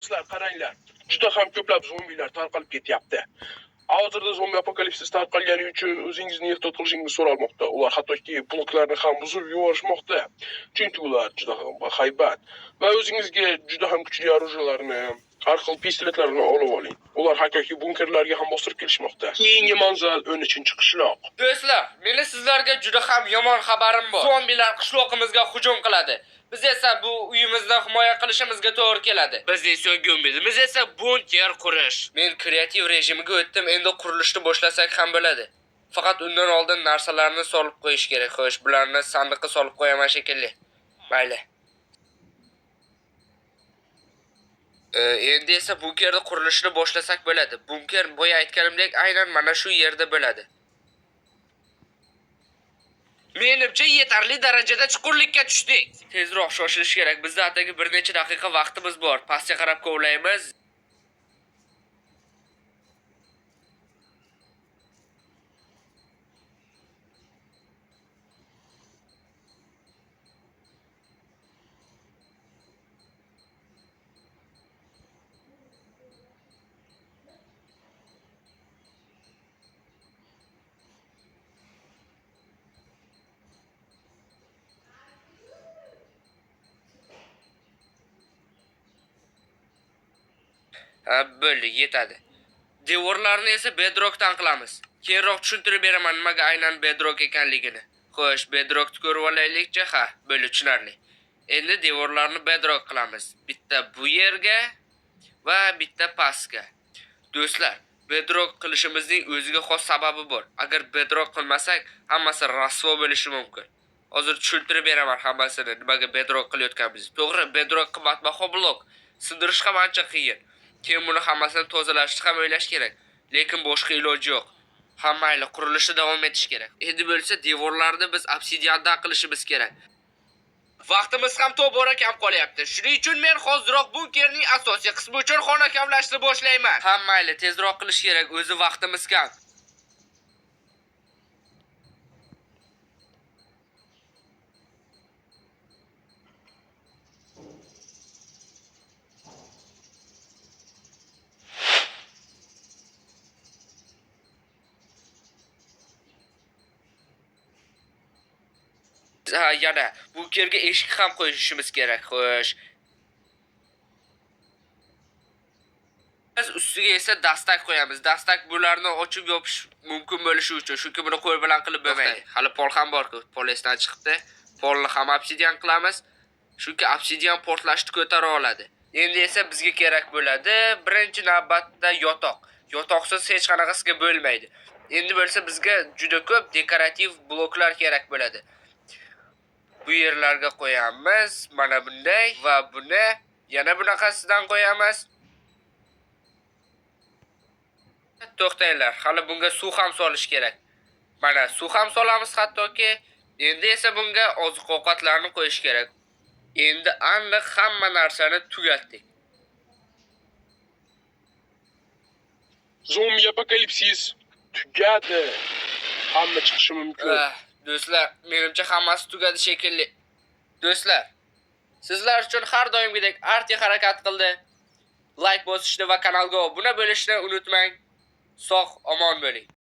Sizlar qaranglar, juda ham ko'plab zombilar tarqalib ketyapti. Hozirda zombi apokalipsis tarqalgani uchun o'zingizni ehtiyot qilishingizni so'ralmoqda. Ular hattoki bloklarni ham buzib yuborishmoqda. Chunki ular juda ham bahaybat va o'zingizga juda ham kuchli orужияларni, har xil pistoletlarni olib oling. Ular hattoki bunkerlarga ham bostirib kelishmoqda. Keyingi manzil 13-qishloq. Do'stlar, meni sizlarga juda ham yomon xabarim bor. Zombilar qishloqimizga hujum qiladi. Biz esa bu uyimizni himoya qilishimizga to'g'ri keladi. Bizning so'nggi umidimiz esa bunker qurish. Men kreativ rejimiga o'tdim, endi qurilishni boshlasak ham bo'ladi. Faqat undan oldin narsalarni solib qo'yish kerak. Xo'sh, bularni sandiqqa solib qo'yaman shekilli. Mayli. Endi esa bunkerni qurilishini boshlasak bo'ladi. Bunker boya aytganimdek aynan mana shu yerda bo'ladi. Menimcha yetarli darajada chuqurlikka tushdik. Tezroq shoshilish kerak. Bizda atigi bir necha daqiqa vaqtimiz bor. Pastga qarab kovlaymiz. Bo'ldi, yetadi. Devorlarni esa bedrockdan qilamiz. Keyinroq tushuntirib beraman nimaga aynan bedrock ekanligini. Xo'sh, bedrockni ko'rib olaylikchi, ha, bo'ldi, tushunarli. Endi devorlarni bedrock qilamiz. Bitta bu yerga va bitta pastga. Do'stlar, bedrock qilishimizning o'ziga xos sababi bor. Agar bedrock qilmasak, hammasi rasvo bo'lishi mumkin. Hozir tushuntirib beraman hammasini, nimaga bedrock qilayotganimizni. To'g'ri, bedrock qimmatbaho blok. Sindirish ham ancha qiyin. Keyin buni hammasini tozalashni ham o'ylash kerak. Lekin boshqa iloji yo'q. Hammayli qurilishni davom etish kerak. Endi bo'lsa devorlarni biz obsidiandan qilishimiz kerak. Vaqtimiz ham tobora kam qolyapti. Shuning uchun men hoziroq bunkerning asosiy qismi uchun xona kamlashni boshlayman. Hammayli tezroq qilish kerak, o'zi vaqtimiz kam. Yana bunkerga eshik ham qo'yishimiz kerak, xo'sh. Biz ustiga esa dastak qo'yamiz. Dastak bularni ochib yopish mumkin bo'lishi uchun, chunki buni qo'l bilan qilib bo'lmaydi. Hali pol ham bor-ku, pol esdan chiqdi. Polni ham obsidian qilamiz. Chunki obsidian portlashni ko'tara oladi. Endi esa bizga kerak bo'ladi birinchi navbatda yotoq. Yotoqsiz hech qanaqasiga bo'lmaydi. Endi bo'lsa bizga juda ko'p dekorativ bloklar kerak bo'ladi. Bu yerlarga qo'yamiz. Mana bunday va buni yana bunaqasidan qo'yamiz. To'xtanglar, hali bunga suv ham solish kerak. Mana suv ham solamiz hattoki. Endi esa bunga oziq-ovqatlarni qo'yish kerak. Endi aniq hamma narsani tugatdik. Zombi apokalipsis tugadi. Hamma chiqishi mumkin. Do'stlar, menimcha hammasi tugadi shekilli. Do'stlar, sizlar uchun har doimgidek Arti harakat qildi. Like bosishni va kanalga obuna bo'lishni unutmang. Sog', omon bo'ling.